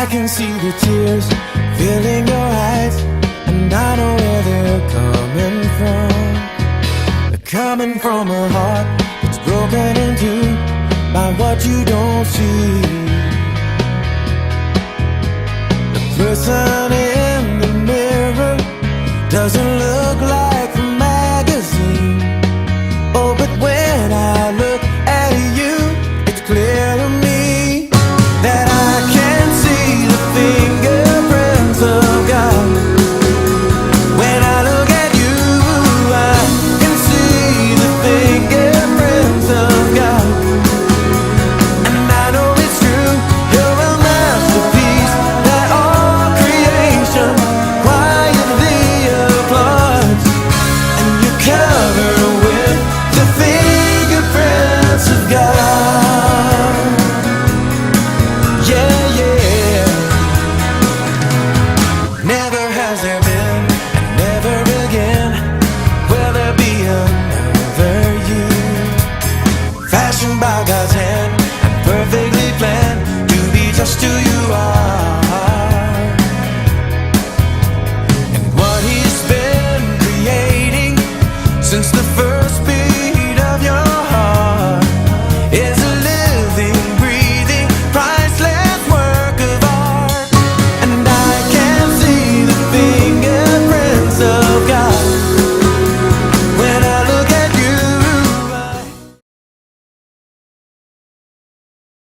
I can see the tears filling your eyes, and I know where they're coming from. They're coming from a heart that's broken in two by what you don't see. The person